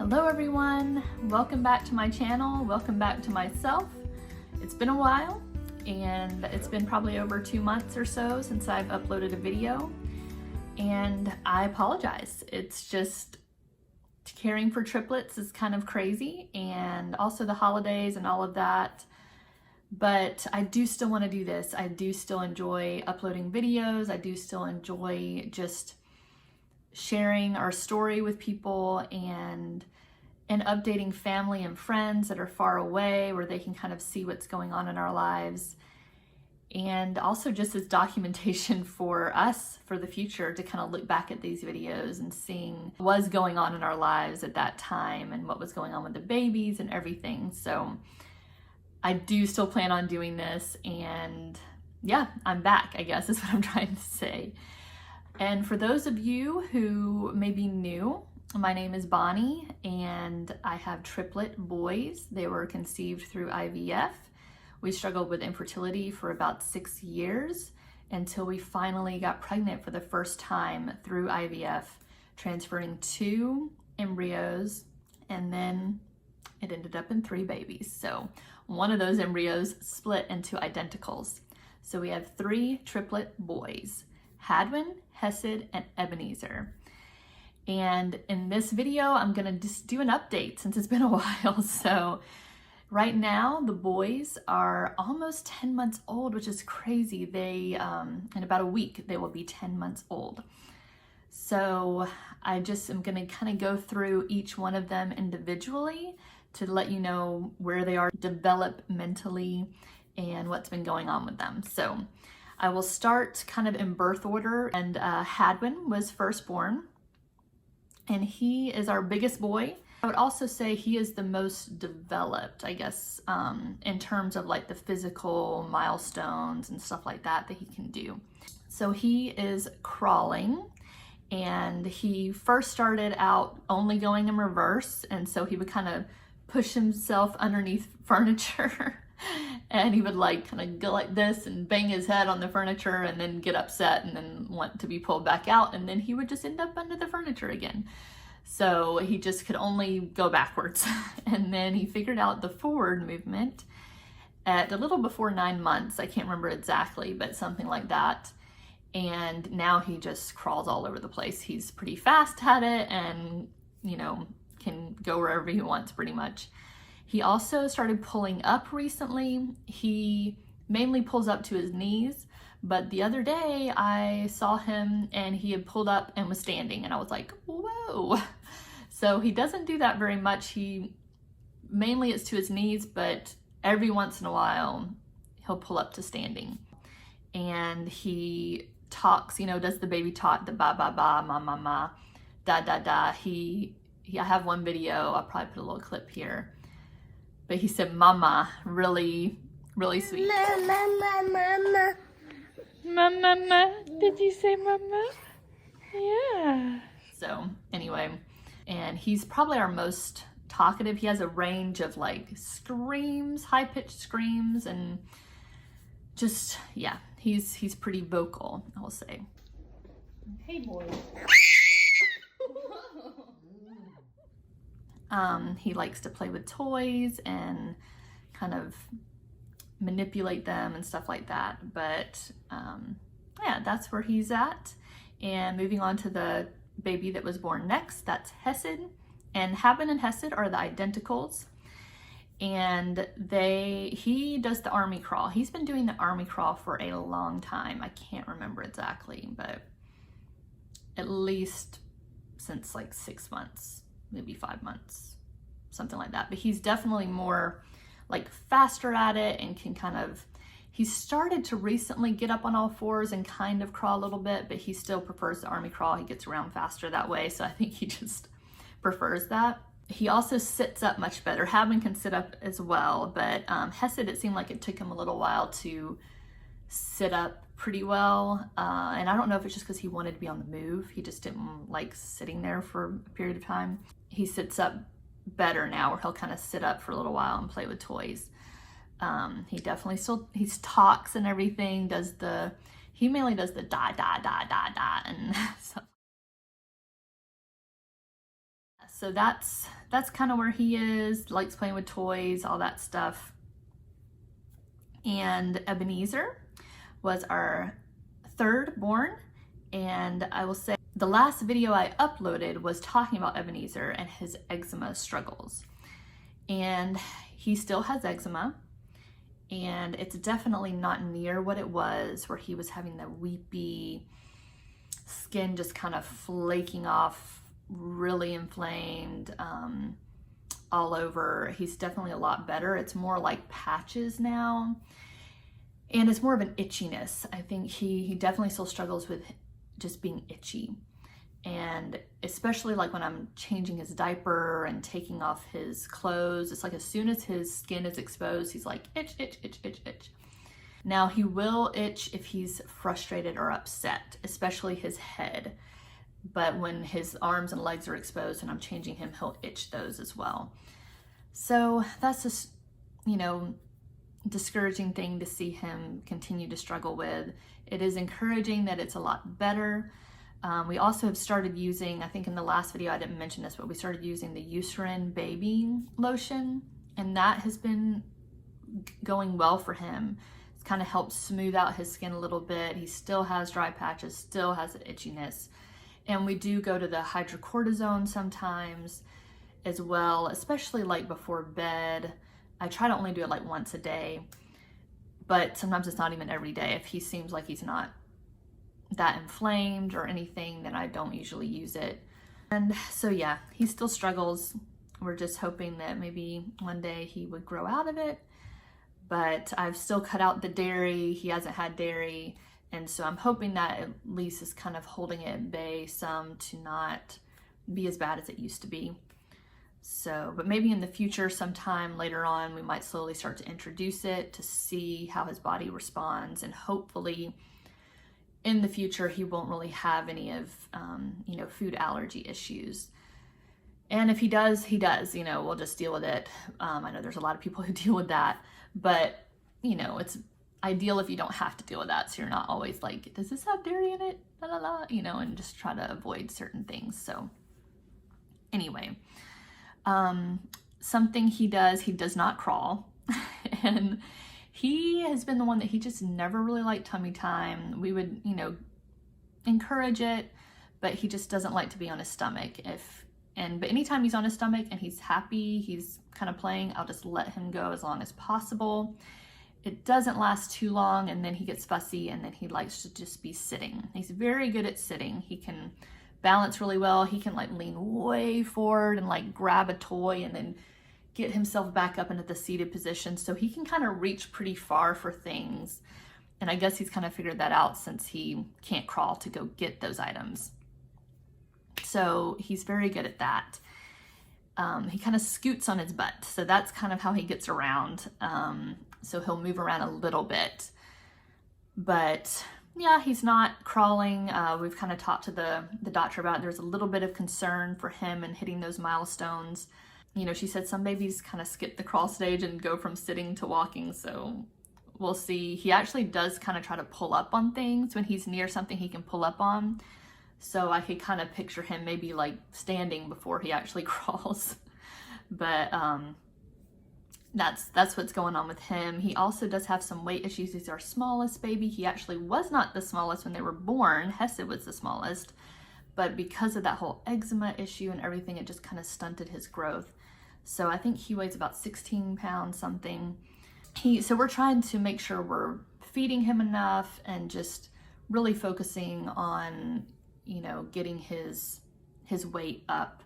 Hello everyone, welcome back to my channel, welcome back to myself. It's been a while and it's been probably over 2 months or so since I've uploaded a video, and I apologize. It's just caring for triplets is kind of crazy, and also the holidays and all of that, but I do still want to do this. I do still enjoy uploading videos. I do still enjoy just sharing our story with people and updating family and friends that are far away where they can kind of see what's going on in our lives, and also just as documentation for us for the future to kind of look back at these videos and seeing what was going on in our lives at that time and what was going on with the babies and everything. So I do still plan on doing this, and yeah, I'm back, I guess is what I'm trying to say. And for those of you who may be new, my name is Bonnie and I have triplet boys. They were conceived through IVF. We struggled with infertility for about 6 years until we finally got pregnant for the first time through IVF, transferring 2 embryos, and then it ended up in 3 babies. So one of those embryos split into identicals. So we have 3 triplet boys: Hadwin, Hesed, and Ebenezer. And in this video, I'm gonna just do an update since it's been a while. So right now, the boys are almost 10 months old, which is crazy. They, in about a week, they will be 10 months old. So I just am gonna kind of go through each one of them individually to let you know where they are developmentally and what's been going on with them. So I will start kind of in birth order, and Hadwin was first born, and he is our biggest boy. I would also say he is the most developed, I guess, in terms of like the physical milestones and stuff like that he can do. So he is crawling, and he first started out only going in reverse, and so he would kind of push himself underneath furniture. And he would like kind of go like this and bang his head on the furniture and then get upset and then want to be pulled back out, and then he would just end up under the furniture again. So he just could only go backwards. And then he figured out the forward movement at a little before 9 months. I can't remember exactly, but something like that. And now he just crawls all over the place. He's pretty fast at it and, you know, can go wherever he wants pretty much. He also started pulling up recently. He mainly pulls up to his knees, but the other day I saw him and he had pulled up and was standing, and I was like, whoa. So he doesn't do that very much. He mainly it's to his knees, but every once in a while he'll pull up to standing. And he talks, you know, does the baby talk, the ba ba ba, ma ma ma, da da da. I have one video, I'll probably put a little clip here. But he said mama, really, really sweet. Mama. Mama. Did you say mama? Yeah. So anyway, and he's probably our most talkative. He has a range of like screams, high-pitched screams, and just, yeah, he's pretty vocal, I'll say. Hey boy. He likes to play with toys and kind of manipulate them and stuff like that. But yeah, that's where he's at. And moving on to the baby that was born next, that's Hesed. And Hadwin and Hesed are the identicals. And he does the army crawl. He's been doing the army crawl for a long time. I can't remember exactly, but at least since like 6 months. Maybe 5 months, something like that. But he's definitely more like faster at it and can kind of, he started to recently get up on all fours and kind of crawl a little bit, but he still prefers the army crawl. He gets around faster that way. So I think he just prefers that. He also sits up much better. Hadwin can sit up as well, but Hesed, it seemed like it took him a little while to sit up pretty well. And I don't know if it's just because he wanted to be on the move. He just didn't like sitting there for a period of time. He sits up better now, where he'll kind of sit up for a little while and play with toys. He definitely still, he talks and everything, he mainly does the da da da da da and so that's that's kind of where he is, likes playing with toys, all that stuff. And Ebenezer was our third born, and I will say the last video I uploaded was talking about Ebenezer and his eczema struggles. And he still has eczema, and it's definitely not near what it was, where he was having the weepy skin just kind of flaking off, really inflamed, all over. He's definitely a lot better. It's more like patches now, and it's more of an itchiness. I think he definitely still struggles with just being itchy, and especially like when I'm changing his diaper and taking off his clothes, it's like as soon as his skin is exposed, he's like itch, itch, itch, itch, itch. Now he will itch if he's frustrated or upset, especially his head. But when his arms and legs are exposed and I'm changing him, he'll itch those as well. So that's just, you know, discouraging thing to see him continue to struggle with. It is encouraging that it's a lot better. We also have started using, I think in the last video I didn't mention this, but we started using the Eucerin baby lotion, and that has been going well for him. It's kind of helped smooth out his skin a little bit. He still has dry patches, still has itchiness. And we do go to the hydrocortisone sometimes as well, especially like before bed. I try to only do it like once a day, but sometimes it's not even every day. If he seems like he's not that inflamed or anything, then I don't usually use it. And so yeah, he still struggles. We're just hoping that maybe one day he would grow out of it, but I've still cut out the dairy. He hasn't had dairy. And so I'm hoping that at least is kind of holding it at bay some to not be as bad as it used to be. So, but maybe in the future, sometime later on, we might slowly start to introduce it to see how his body responds. And hopefully in the future, he won't really have any of, you know, food allergy issues. And if he does, you know, we'll just deal with it. I know there's a lot of people who deal with that, but you know, it's ideal if you don't have to deal with that, so you're not always like, does this have dairy in it, la la la, you know, and just try to avoid certain things. So anyway, something he does not crawl. And he has been the one that he just never really liked tummy time. We would, you know, encourage it, but he just doesn't like to be on his stomach. But anytime he's on his stomach and he's happy, he's kind of playing, I'll just let him go as long as possible. It doesn't last too long, and then he gets fussy, and then he likes to just be sitting. He's very good at sitting. He can balance really well. He can like lean way forward and like grab a toy and then get himself back up into the seated position. So he can kind of reach pretty far for things. And I guess he's kind of figured that out since he can't crawl to go get those items. So he's very good at that. He kind of scoots on his butt. So that's kind of how he gets around. So he'll move around a little bit, but yeah, he's not crawling. We've kind of talked to the doctor about it. There's a little bit of concern for him and hitting those milestones. You know, she said some babies kind of skip the crawl stage and go from sitting to walking. So we'll see. He actually does kind of try to pull up on things when he's near something he can pull up on. So I could kind of picture him maybe like standing before he actually crawls. But that's what's going on with him. He also does have some weight issues. He's our smallest baby. He actually was not the smallest when they were born. Hesse was the smallest. But because of that whole eczema issue and everything, it just kind of stunted his growth. So I think he weighs about 16 pounds something. So we're trying to make sure we're feeding him enough and just really focusing on, you know, getting his weight up,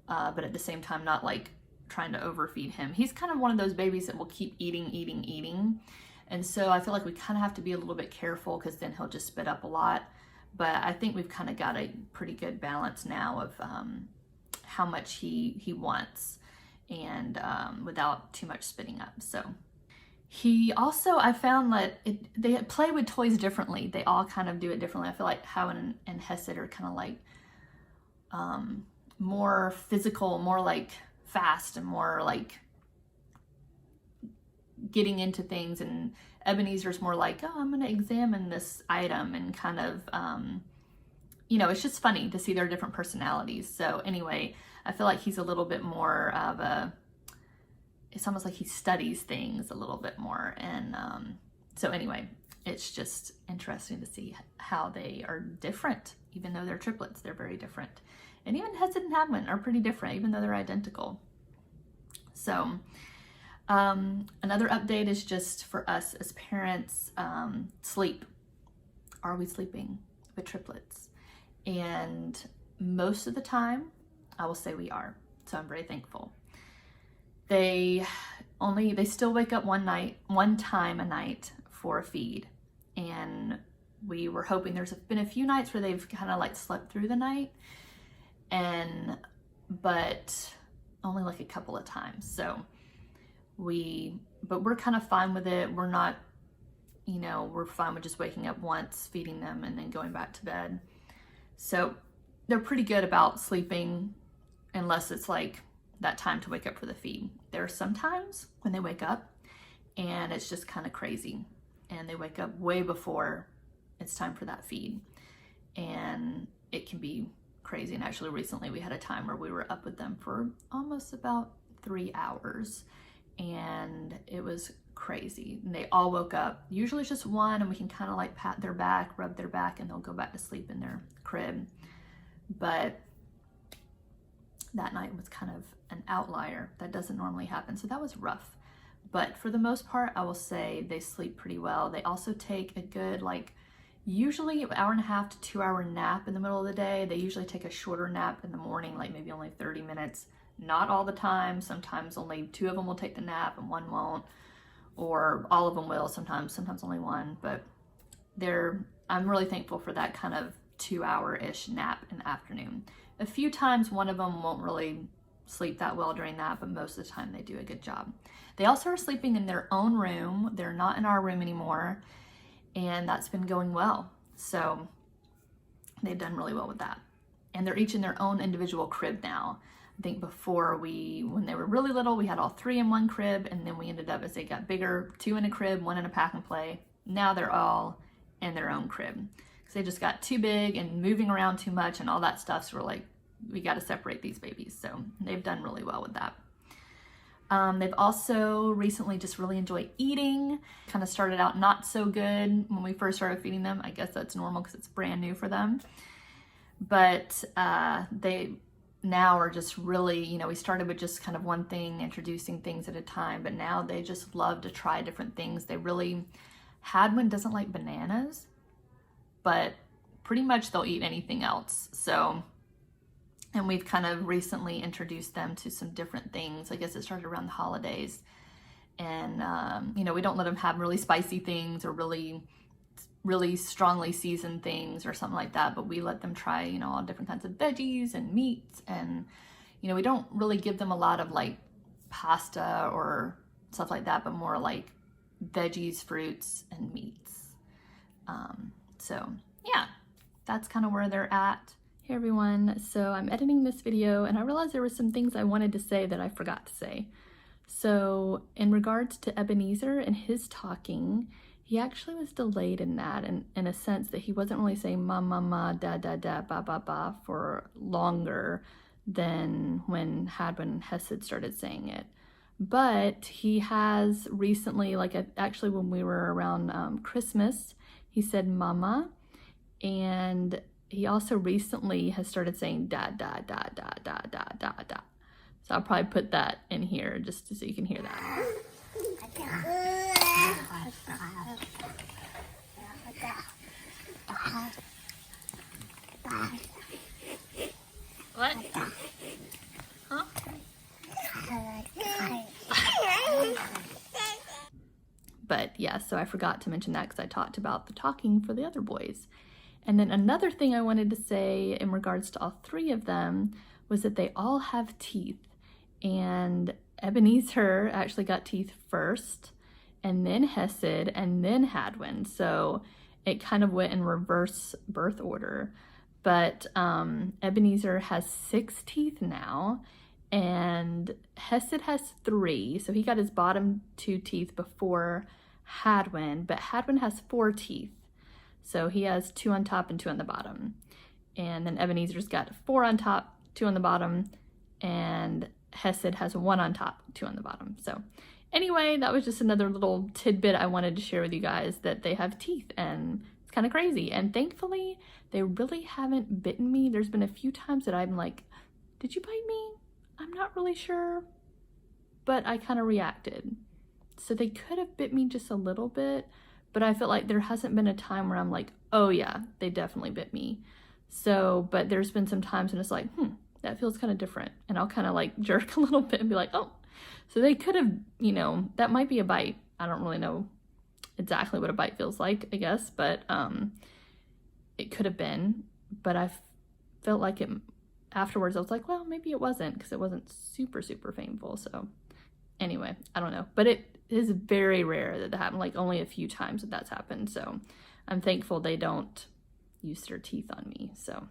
but at the same time not like trying to overfeed him. He's kind of one of those babies that will keep eating. And so I feel like we kind of have to be a little bit careful, because then he'll just spit up a lot. But I think we've kind of got a pretty good balance now of how much he wants, and without too much spitting up. So he also, I found that they play with toys differently. They all kind of do it differently. I feel like Howen and Hesed are kind of like more physical, more like fast, and more like getting into things, and Ebenezer's more like, oh, I'm gonna examine this item, and kind of you know, it's just funny to see their different personalities. So anyway, I feel like he's a little bit more of a, it's almost like he studies things a little bit more. And so anyway, it's just interesting to see how they are different. Even though they're triplets, they're very different. And even Hesed and Hadwin are pretty different, even though they're identical. So another update is just for us as parents, sleep. Are we sleeping with triplets? And most of the time, I will say we are. So I'm very thankful. They still wake up one time a night for a feed. And we were hoping, there's been a few nights where they've kind of like slept through the night, but only like a couple of times. So but we're kind of fine with it. We're not, we're fine with just waking up once, feeding them, and then going back to bed. So they're pretty good about sleeping unless it's like that time to wake up for the feed. There are some times when they wake up and it's just kind of crazy, and they wake up way before it's time for that feed, and it can be crazy. And actually recently we had a time where we were up with them for almost about 3 hours, and it was crazy. And they all woke up. Usually it's just one, and we can kind of like pat their back, rub their back, and they'll go back to sleep in their crib. But that night was kind of an outlier. That doesn't normally happen, so that was rough. But for the most part, I will say they sleep pretty well. They also take a good, usually an hour and a half to 2 hour nap in the middle of the day. They usually take a shorter nap in the morning, like maybe only 30 minutes. Not all the time. Sometimes only 2 of them will take the nap and 1 won't, or all of them will sometimes only 1. But I'm really thankful for that kind of 2 hour-ish nap in the afternoon. A few times one of them won't really sleep that well during that, but most of the time they do a good job. They also are sleeping in their own room. They're not in our room anymore, and that's been going well. So they've done really well with that. And they're each in their own individual crib now. I think before when they were really little, we had all 3 in one crib, and then we ended up, as they got bigger, 2 in a crib, 1 in a pack and play. Now they're all in their own crib, because they just got too big and moving around too much and all that stuff. So we're like, we got to separate these babies. So they've done really well with that. They've also recently just really enjoyed eating. Kind of started out not so good when we first started feeding them. I guess that's normal because it's brand new for them. But they now are just really, we started with just kind of one thing, introducing things at a time, but now they just love to try different things. Hadwin doesn't like bananas, but pretty much they'll eat anything else. So, and we've kind of recently introduced them to some different things. I guess it started around the holidays. And, we don't let them have really spicy things or really strongly seasoned things or something like that, but we let them try, all different kinds of veggies and meats. And, we don't really give them a lot of like pasta or stuff like that, but more like veggies, fruits, and meats. So yeah, that's kind of where they're at. Hey everyone, so I'm editing this video and I realized there were some things I wanted to say that I forgot to say. So in regards to Ebenezer and his talking, he actually was delayed in that, in a sense that he wasn't really saying ma ma ma, da da da, ba ba ba for longer than when Hadwin and Hesed started saying it. But he has recently, actually when we were around Christmas, he said mama, and he also recently has started saying da da da da da da da da. So I'll probably put that in here just so you can hear that. What? Huh? But yeah, so I forgot to mention that because I talked about the talking for the other boys. And then another thing I wanted to say in regards to all 3 of them was that they all have teeth. And Ebenezer actually got teeth first, and then Hesed, and then Hadwin. So it kind of went in reverse birth order. But Ebenezer has 6 teeth now, and Hesed has 3. So he got his bottom 2 teeth before Hadwin, but Hadwin has 4 teeth. So he has 2 on top and 2 on the bottom. And then Ebenezer's got 4 on top, 2 on the bottom, and Hesed has 1 on top, 2 on the bottom. So anyway, that was just another little tidbit I wanted to share with you guys, that they have teeth, and it's kind of crazy. And thankfully, they really haven't bitten me. There's been a few times that I'm like, did you bite me? I'm not really sure, but I kind of reacted. So they could have bit me just a little bit, but I feel like there hasn't been a time where I'm like, oh yeah, they definitely bit me. So, but there's been some times when it's like, that feels kind of different. And I'll kind of like jerk a little bit and be like, oh. So they could have, you know, that might be a bite. I don't really know exactly what a bite feels like, I guess, but it could have been. But I felt like it afterwards. I was like, well, maybe it wasn't, because it wasn't super, super painful. So anyway, I don't know. But it is very rare that happened, like only a few times that that's happened. So I'm thankful they don't use their teeth on me. So,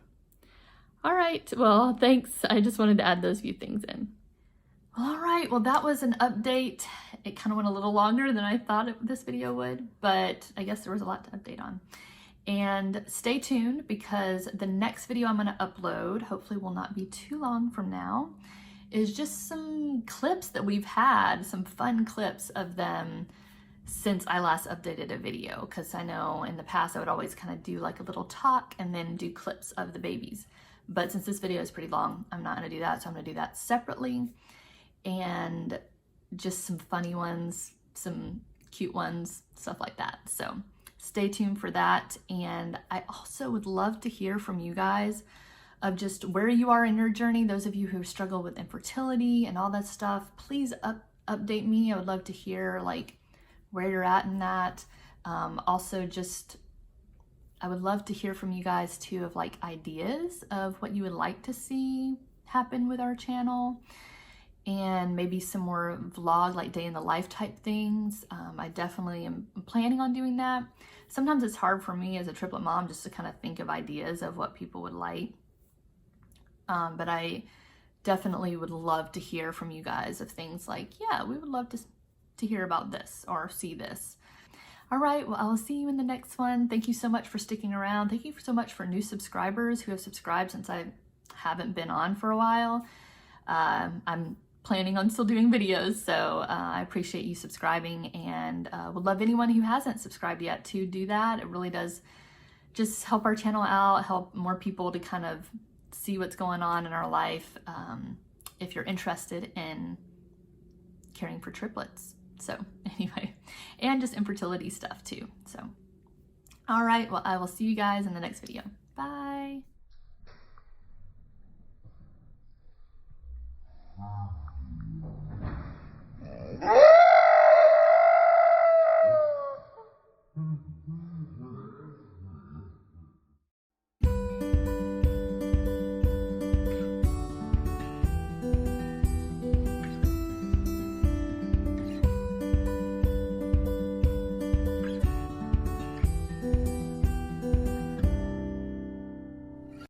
all right, well, thanks. I just wanted to add those few things in. All right, well, that was an update. It kind of went a little longer than I thought this video would, but I guess there was a lot to update on. And stay tuned, because the next video I'm gonna upload, hopefully will not be too long from now, is just some clips that we've had, some fun clips of them since I last updated a video. Because I know in the past I would always kind of do like a little talk and then do clips of the babies. But since this video is pretty long, I'm not gonna do that, so I'm gonna do that separately. And just some funny ones, some cute ones, stuff like that. So stay tuned for that. And I also would love to hear from you guys of just where you are in your journey. Those of you who struggle with infertility and all that stuff, please update me. I would love to hear like where you're at in that. Also just, I would love to hear from you guys too, of like ideas of what you would like to see happen with our channel. And maybe some more vlog, like day in the life type things. I definitely am planning on doing that. Sometimes it's hard for me as a triplet mom just to kind of think of ideas of what people would like. But I definitely would love to hear from you guys of things like, yeah, we would love to hear about this or see this. All right, well, I will see you in the next one. Thank you so much for sticking around. Thank you so much for new subscribers who have subscribed since I haven't been on for a while. I'm planning on still doing videos, so I appreciate you subscribing, and would love anyone who hasn't subscribed yet to do that. It really does just help our channel out, help more people to kind of see what's going on in our life, if you're interested in caring for triplets. So anyway, and just infertility stuff too. So, all right, well, I will see you guys in the next video. Bye.